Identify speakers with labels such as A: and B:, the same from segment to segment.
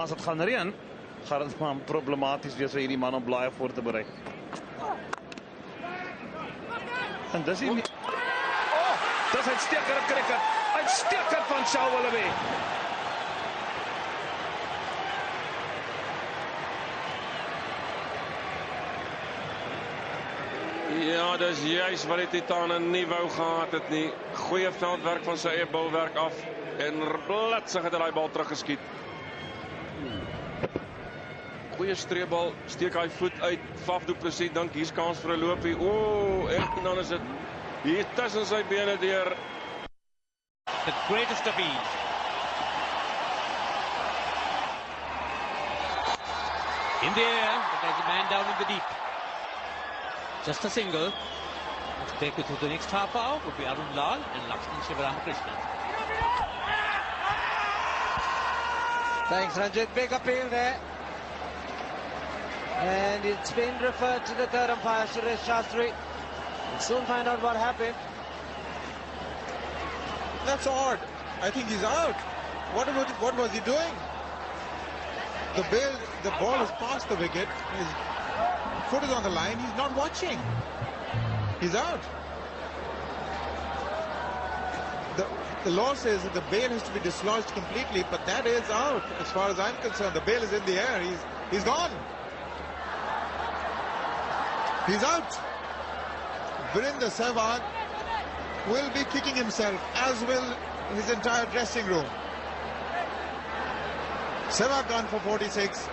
A: As dit gaan reën, gaan dit maar problematies wees vir hierdie man om blaaie voor te berei. En dis nie dis uitstekende cricket. Uitstekend van Shaw Willoughby.
B: Ja, dis juist wat die Titane nie wou gehad het nie. Goeie veldwerk van sy eie bolwerk af en blitsig het hy daai bal teruggeskiet. Goeie streepbal, steek hy voet uit. Faf du Plessis dink hier's kans vir 'n loopie. En dan is dit hier tussen sy bene deur.
C: The greatest of ease. In the air, but there's a man down in the deep. Just a single. Let's take it to the next half hour. Would be Arun Lal and Lakshman Shivaramakrishnan.
D: Thanks, Ranjit. Big appeal there. And it's been referred to the third umpire, Suresh Shastri. We'll soon find out what happened.
E: That's odd. I think he's out. What was he doing? The ball is past the wicket. His foot is on the line. He's not watching. He's out. The law says that the bail has to be dislodged completely, but that is out as far as I'm concerned. The bail is in the air. He's gone. He's out. Virinder Sehwag will be kicking himself, as will his entire dressing room. Sehwag gone for 46.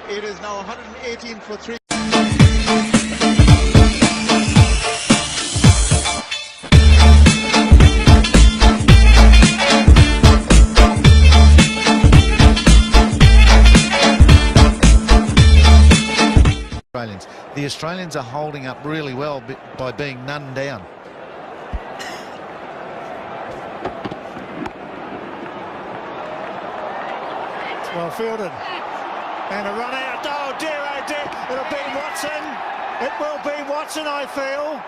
E: It is now 118 for 3.
F: The Australians are holding up really well by being none down.
G: Well fielded. And a run out. Oh dear, it'll be Watson. It will be Watson, I feel.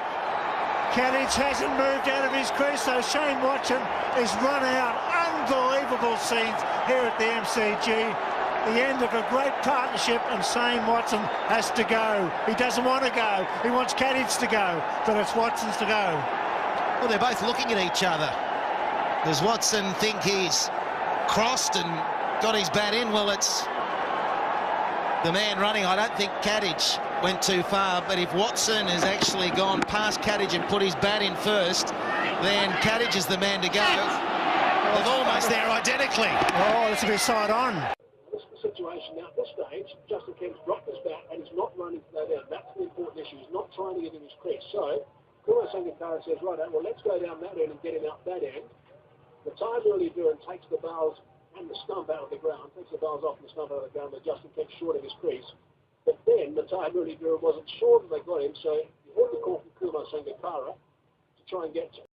G: Kadich hasn't moved out of his crease, so Shane Watson is run out. Unbelievable scenes here at the MCG. The end of a great partnership, and Shane Watson has to go. He doesn't want to go. He wants Kadich to go, but it's Watson's to go.
F: Well, they're both looking at each other. Does Watson think he's crossed and got his bat in? Well, it's the man running. I don't think Kadich went too far, but if Watson has actually gone past Kadich and put his bat in first, then Kadich is the man to go. They're almost there identically.
G: Oh, this will be side on.
H: Situation now at this stage, Justin Kemp's dropped his bat and he's not running to go down. That's the important issue. He's not trying to get in his crease. So, Kumar Sangakkara says, right, well, let's go down that end and get him out that end. The time early Duran takes the bails and the stump out of the ground, takes the bails off and the stump out of the ground, but Justin Kemp's short of his crease. But then the time early Duran wasn't sure that they got him, so he heard the call from Kumar Sangakkara to try and get to.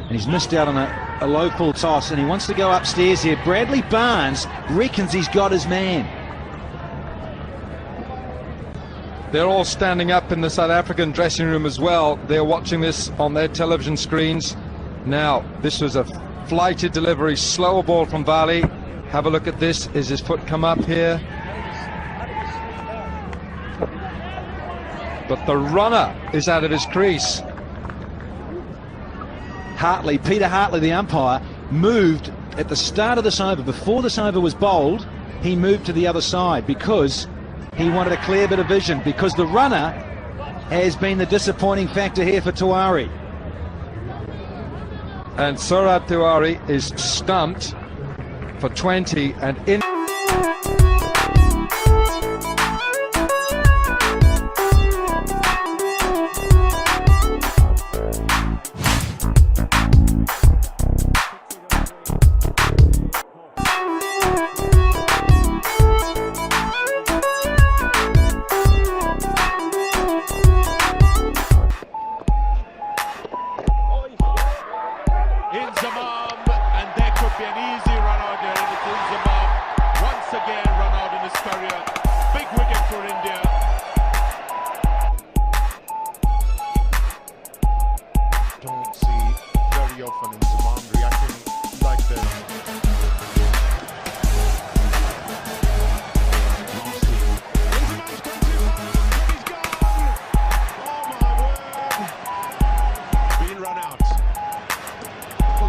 A: And he's missed out on a low full toss, and he wants to go upstairs here. Bradley Barnes reckons he's got his man.
I: They're all standing up in the South African dressing room as well. They're watching this on their television screens. Now, this was a flighted delivery, slower ball from Vali. Have a look at this. Is his foot come up here? But the runner is out of his crease.
A: Peter Hartley, the umpire, moved at the start of this over. Before this over was bowled, he moved to the other side because he wanted a clear bit of vision, because the runner has been the disappointing factor here for Tiwari.
I: And Suraj Tiwari is stumped for 20 and in.
J: In Zamam, and there could be an easy run out there, and it's Inzamam once again run out in his career. Big wicket for India.
E: Don't see very often Inzamam reacting like this.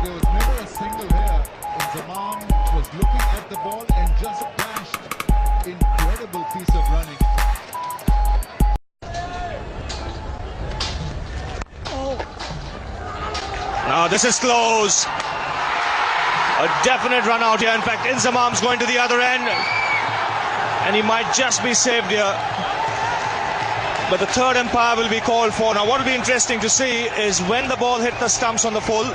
K: There was never a single here. Inzamam was looking at the ball and just dashed. Incredible piece of running.
D: Now this is close. A definite run out here. In fact, Inzamam's going to the other end, and he might just be saved here. But the third umpire will be called for. Now what will be interesting to see is when the ball hit the stumps on the full,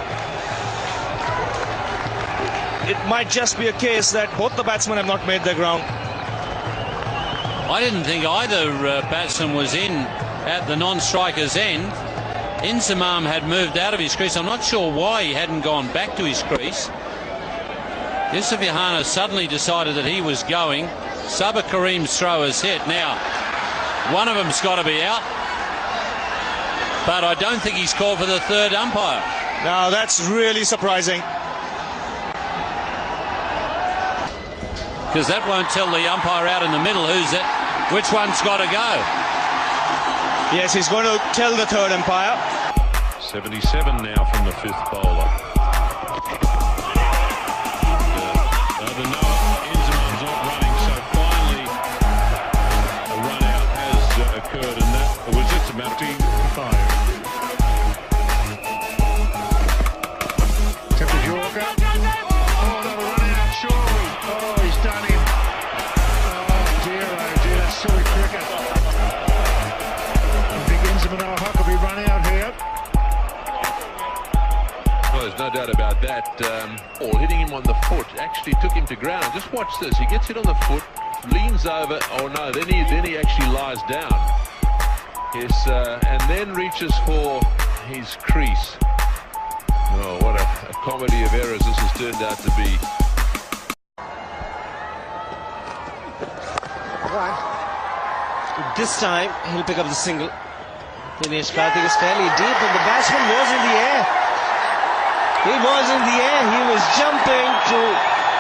D: it might just be a case that both the batsmen have not made their ground.
C: I didn't think either batsman was in at the non-striker's end. Inzamam had moved out of his crease. I'm not sure why he hadn't gone back to his crease. Yusuf Yohana suddenly decided that he was going. Sabah Kareem's throw is hit. Now, one of them's got to be out, but I don't think he's called for the third umpire.
D: Now that's really surprising,
C: because that won't tell the umpire out in the middle which one's got to go.
D: Yes, he's going to tell the third umpire.
J: 77 now from the fifth bowler. Inzamam's not running, so finally a run out has occurred, and that was just a matter of 5.
G: Tempted Yorker. Oh, another run out, surely. Oh, he's done him. Oh dear, that's silly cricket. I think Inzamam will be run out here.
J: Well, there's no doubt about that. Ball hitting him on the foot actually took him to ground. Just watch this. He gets hit on the foot, leans over. Oh no, then he actually lies down. Yes, and then reaches for his crease. Oh, what a comedy of errors this has turned out to be.
D: This time he'll pick up the single. Dinesh Karthik is fairly deep, and the batsman was in the air. He was in the air. He was jumping to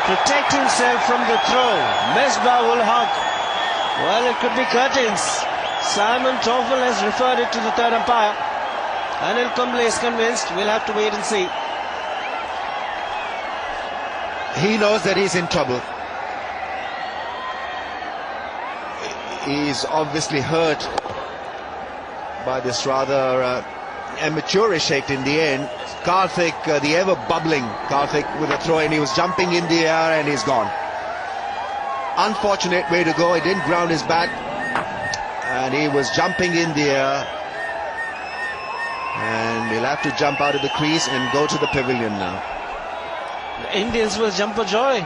D: protect himself from the throw. Mesbah-ul Haq. Well, it could be curtains. Simon Toffel has referred it to the third umpire. Anil Kumble is convinced. We'll have to wait and see.
E: He knows that he's in trouble. He's obviously hurt by this rather amateurish act in the end. Karthik, the ever bubbling Karthik with a throw, and he was jumping in the air and he's gone. Unfortunate way to go. He didn't ground his bat and he was jumping in the air, and he'll have to jump out of the crease and go to the pavilion now.
D: The Indians will jump for joy.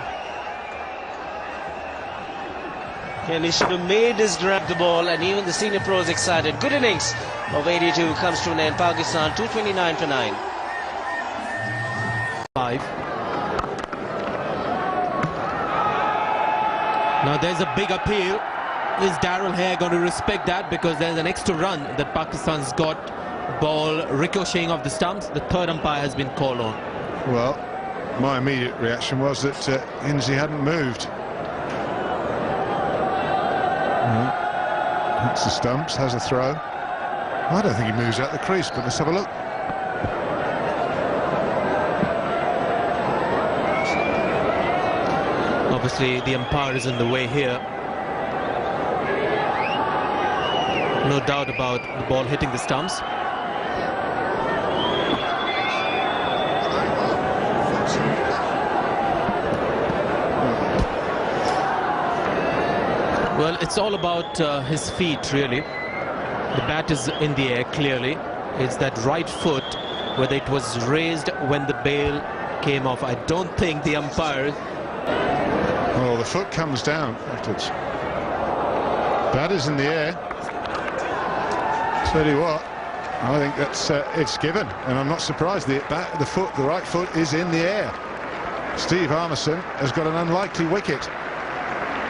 D: And he should have made his grab the ball, and even the senior pros excited. Good innings of 82 comes to an end. Pakistan 229 for 9.
L: 5. Now there's a big appeal. Is Darrell Hare going to respect that? Because there's an extra run that Pakistan's got. Ball ricocheting off the stumps. The third umpire has been called on.
G: Well, my immediate reaction was that Inzi hadn't moved. Hits the stumps, has a throw. I don't think he moves out the crease, but let's have a look.
L: Obviously, the umpire is in the way here. No doubt about the ball hitting the stumps. Well, it's all about his feet, really. The bat is in the air, clearly. It's that right foot, whether it was raised when the bail came off. I don't think the umpire...
G: Well, the foot comes down afterwards. Bat is in the air. Tell you what, I think that's it's given, and I'm not surprised. The right foot is in the air.
M: Steve Armisen has got an unlikely wicket.